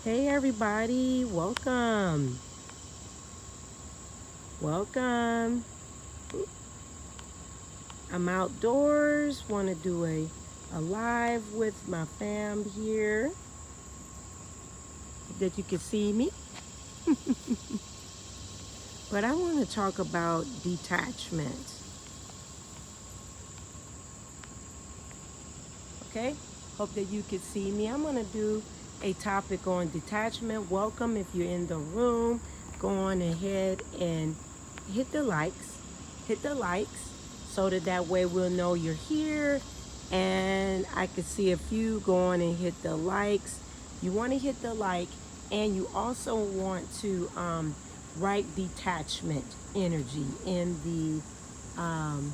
Hey everybody, welcome. Welcome. I'm outdoors, want to do a live with my fam here that you can see me. But I want to talk about detachment. Okay? Hope that you can see me. I'm going to do a topic on detachment. Welcome if you're in the room. Go on ahead and hit the likes. Hit the likes so that way we'll know you're here. And I can see a few go on and hit the likes. You want to hit the like, and you also want to write detachment energy um,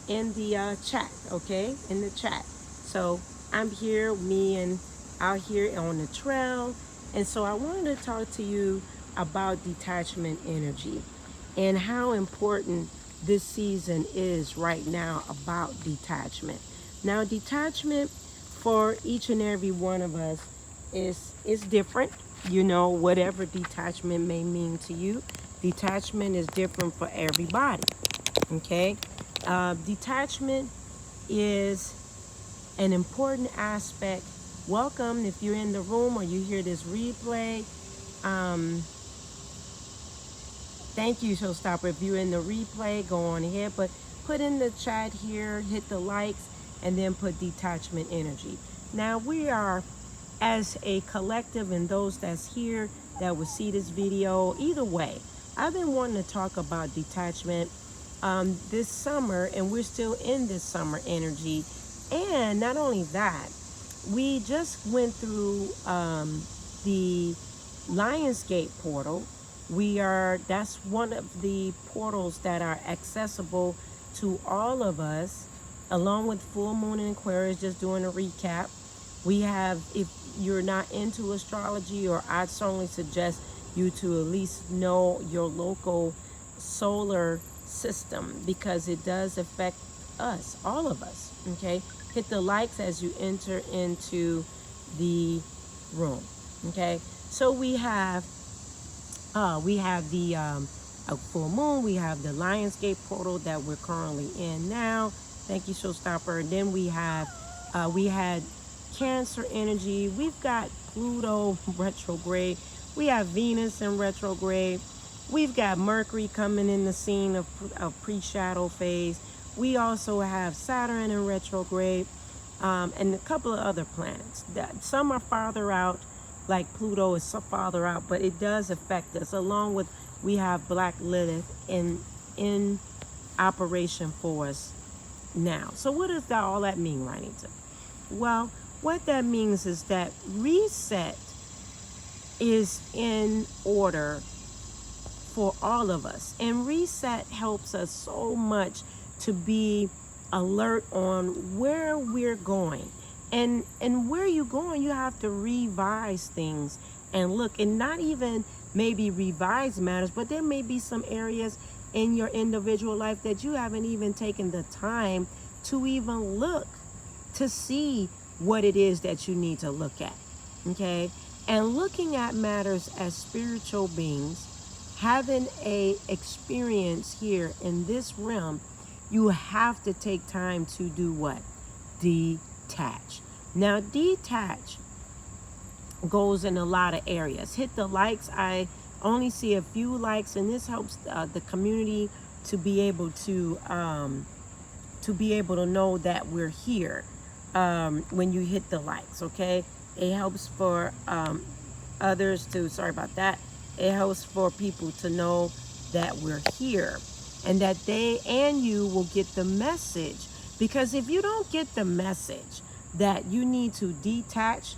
in the chat, okay? In the chat. So I'm here, me and out here on the trail. And so I wanted to talk to you about detachment energy and how important this season is right now about detachment. Now, detachment for each and every one of us is different. You know, whatever detachment may mean to you, detachment is different for everybody. Okay, detachment is an important aspect. Welcome if you're in the room or you hear this replay. Um, Thank you, Showstopper. If you're in the replay, go on ahead. But put in the chat here, hit the likes, and then put detachment energy. Now we are, as a collective, and those that's here that will see this video, either way, I've been wanting to talk about detachment this summer, and we're still in this summer energy. And not only that, we just went through the Lionsgate portal. That's one of the portals that are accessible to all of us, along with full moon and Aquarius. Just doing a recap, we have, if you're not into astrology, or I'd strongly suggest you to at least know your local solar system, because it does affect us, all of us. Okay, hit the likes as you enter into the room. Okay, so we have the a full moon. We have the Lionsgate portal that we're currently in now. Thank you, Showstopper. And then we had Cancer energy. We've got Pluto retrograde. We have Venus in retrograde. We've got Mercury coming in the scene of pre-shadow phase. We also have Saturn in retrograde, and a couple of other planets. Some are farther out, like Pluto is so farther out, but it does affect us. Along with, we have Black Lilith in operation for us now. So what does all that mean, Rhinita? Well, what that means is that reset is in order for all of us. And reset helps us so much to be alert on where we're going. And where you're going, you have to revise things and look, and not even maybe revise matters, but there may be some areas in your individual life that you haven't even taken the time to even look to see what it is that you need to look at. Okay, and looking at matters as spiritual beings, having a experience here in this realm, you have to take time to do what? Detach. Now, detach goes in a lot of areas. Hit the likes. I only see a few likes, and this helps the community to be able to know that we're here when you hit the likes. Okay, it helps for others to, sorry about that, it helps for people to know that we're here, and that they and you will get the message. Because if you don't get the message that you need to detach,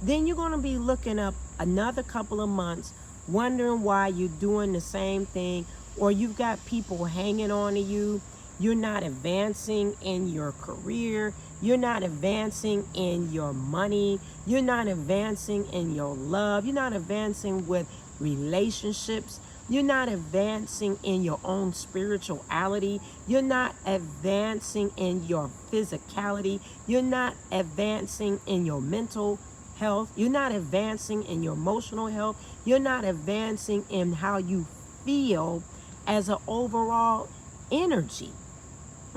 then you're going to be looking up another couple of months, wondering why you're doing the same thing, or you've got people hanging on to you. You're not advancing in your career. You're not advancing in your money. You're not advancing in your love. You're not advancing with relationships. You're not advancing in your own spirituality. You're not advancing in your physicality. You're not advancing in your mental health. You're not advancing in your emotional health. You're not advancing in how you feel as an overall energy.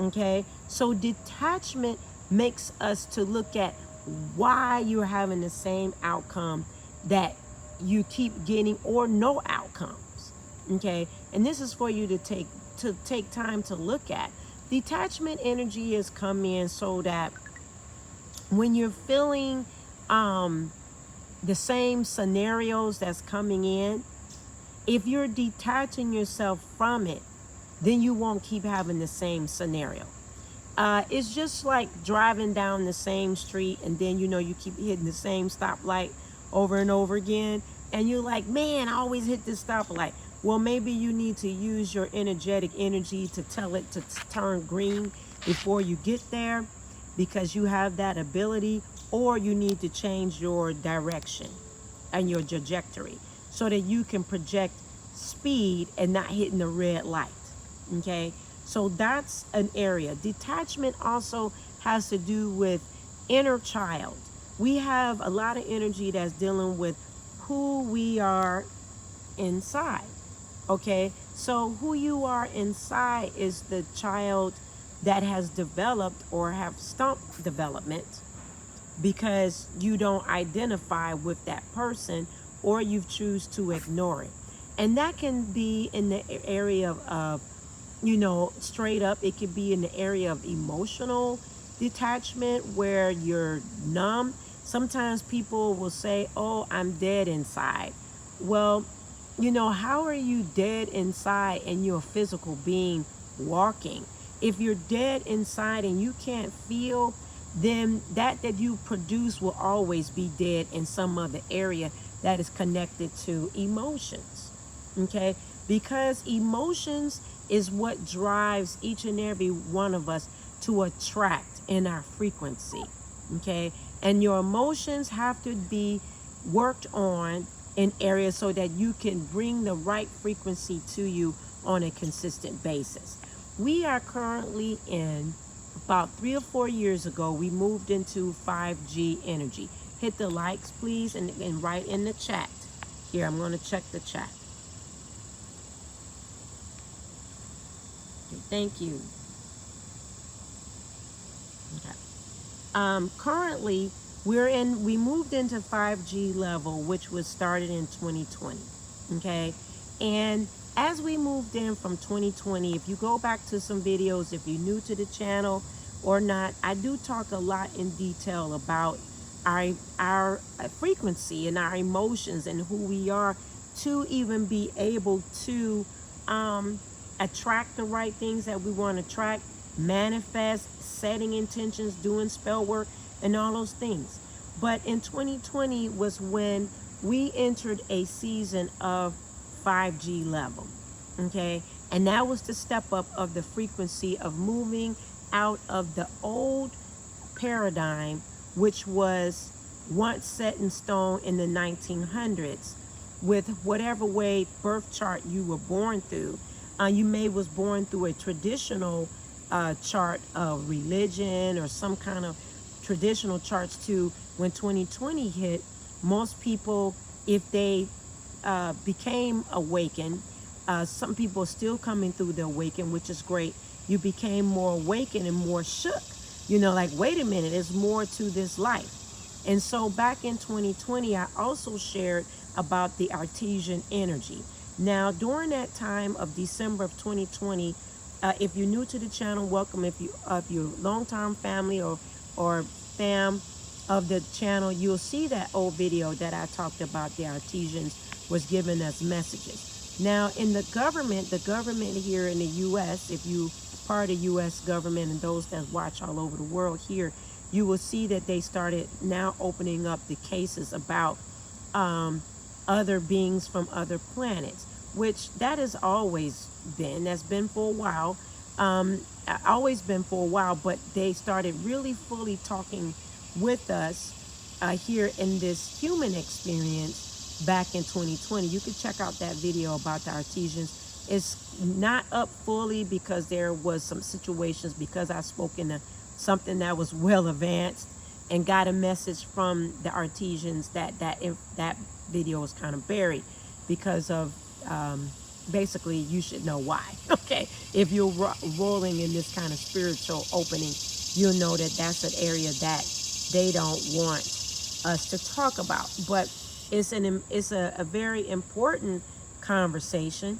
Okay, so detachment makes us to look at why you're having the same outcome that you keep getting, or no outcomes. Okay, and this is for you to take time to look at. Detachment energy is come in so that when you're feeling the same scenarios that's coming in, if you're detaching yourself from it, then you won't keep having the same scenario. It's just like driving down the same street, and then you keep hitting the same stoplight over and over again, and you're like, man, I always hit this stoplight. Well, maybe you need to use your energetic energy to tell it to turn green before you get there, because you have that ability, or you need to change your direction and your trajectory so that you can project speed and not hitting the red light. Okay, so that's an area. Detachment also has to do with inner child. We have a lot of energy that's dealing with who we are inside. Okay, so who you are inside is the child that has developed or have stumped development because you don't identify with that person, or you choose to ignore it. And that can be in the area of straight up, it could be in the area of emotional detachment where you're numb. Sometimes people will say, oh, I'm dead inside. Well, how are you dead inside and you're a physical being walking? If you're dead inside and you can't feel, then that you produce will always be dead in some other area that is connected to emotions. Okay, because emotions is what drives each and every one of us to attract in our frequency. Okay, and your emotions have to be worked on in areas so that you can bring the right frequency to you on a consistent basis. We are currently in, about 3 or 4 years ago, we moved into 5G energy. Hit the likes, please, and write in the chat. Here, I'm going to check the chat. Okay, thank you. Okay. Currently, we moved into 5G level, which was started in 2020. Okay, and as we moved in from 2020, if you go back to some videos, if you're new to the channel or not, I do talk a lot in detail about our frequency and our emotions and who we are to even be able to attract the right things that we want to attract, manifest, setting intentions, doing spell work, and all those things. But in 2020 was when we entered a season of 5G level. Okay, and that was the step up of the frequency of moving out of the old paradigm, which was once set in stone in the 1900s, with whatever way birth chart you were born through. You may was born through a traditional chart of religion or some kind of traditional charts too. When 2020 hit, most people, if they became awakened, some people are still coming through the awaken, which is great. You became more awakened and more shook. Like, wait a minute, there's more to this life. And so back in 2020, I also shared about the artesian energy. Now, during that time of December of 2020, if you're new to the channel, welcome. If you're long-term family or fam of the channel, you'll see that old video that I talked about. The artisans was giving us messages. Now, in the government here in the U.S., if you part of U.S. government and those that watch all over the world here, you will see that they started now opening up the cases about other beings from other planets, which that has always been. That's been for a while. Always been for a while, but they started really fully talking with us here in this human experience back in 2020. You can check out that video about the artisans. It's not up fully because there was some situations, because I spoke in something that was well advanced, and got a message from the artisans that video was kind of buried because of basically you should know why. Okay, if you're rolling in this kind of spiritual opening, you'll know that that's an area that they don't want us to talk about. But it's a very important conversation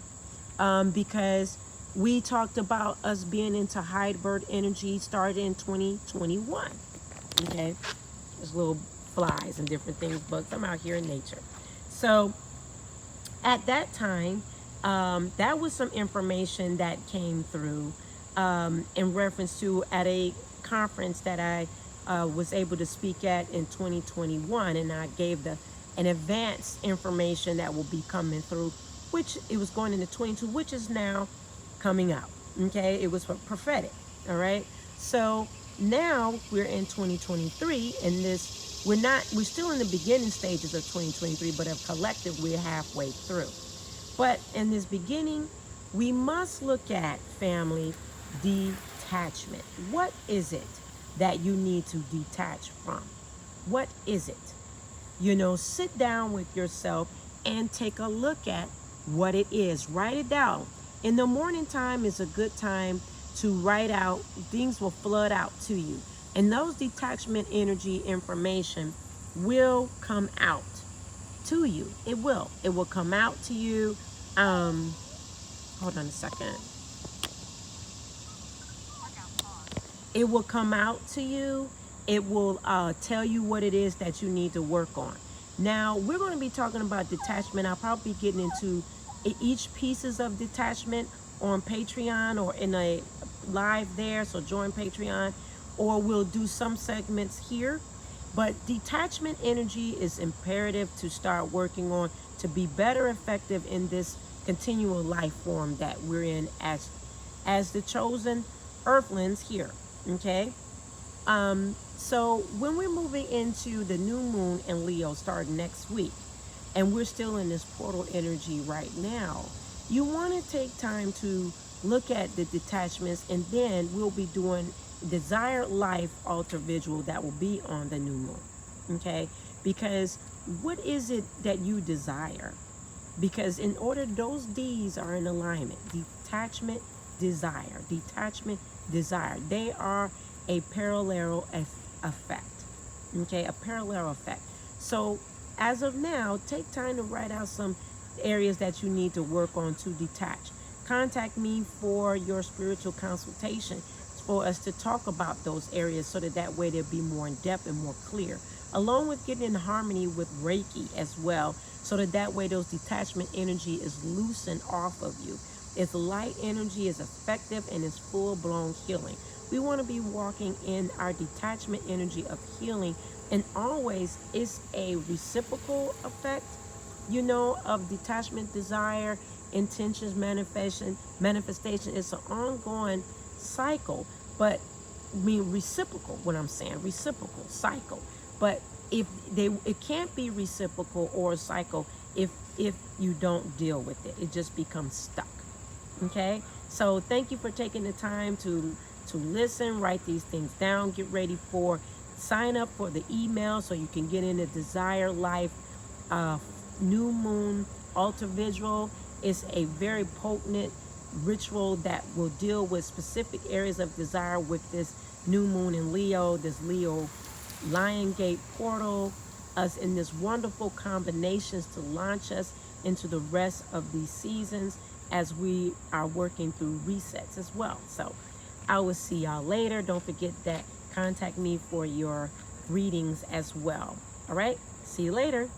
because we talked about us being into high bird energy started in 2021. Okay, there's little flies and different things, bugs. I'm out here in nature. So at that time, that was some information that came through in reference to at a conference that I was able to speak at in 2021, and I gave an advanced information that will be coming through, which it was going into 22, which is now coming out. Okay, it was prophetic. All right, so now we're in 2023, and we're still in the beginning stages of 2023, but of collective we're halfway through. But in this beginning, we must look at, family, detachment. What is it that you need to detach from? What is it? Sit down with yourself and take a look at what it is. Write it down. In the morning time is a good time to write out. Things will flood out to you. And those detachment energy information will come out to you. It will come out to you. Hold on a second. It will come out to you. It will tell you what it is that you need to work on. Now, we're going to be talking about detachment. I'll probably be getting into each pieces of detachment on Patreon or in a live there. So join Patreon, or we'll do some segments here. But detachment energy is imperative to start working on to be better effective in this continual life form that we're in as the chosen earthlings here. Okay, so when we're moving into the new moon in Leo starting next week, and we're still in this portal energy right now, you want to take time to look at the detachments, and then we'll be doing desired life altar visual that will be on the new moon. Okay, because what is it that you desire? Because in order, those D's are in alignment. Detachment, desire. Detachment, desire. They are a parallel effect. Okay, a parallel effect. So as of now, take time to write out some areas that you need to work on to detach. Contact me for your spiritual consultation for us to talk about those areas, so that way they'll be more in depth and more clear, along with getting in harmony with Reiki as well, so that way those detachment energy is loosened off of you. It's light energy, is effective, and is full-blown healing. We want to be walking in our detachment energy of healing, and always it's a reciprocal effect, of detachment, desire, intentions, manifestation. It's an ongoing cycle, but reciprocal. What I'm saying, reciprocal cycle. But it can't be reciprocal or a cycle if you don't deal with it. It just becomes stuck. Okay, so thank you for taking the time to listen, write these things down, get ready for sign up for the email so you can get in the Desire Life new moon altar visual. It's a very potent ritual that will deal with specific areas of desire with this new moon in Leo, this Leo Lion Gate portal, us in this wonderful combinations to launch us into the rest of these seasons as we are working through resets as well. So I will see y'all later. Don't forget that contact me for your readings as well. All right, see you later.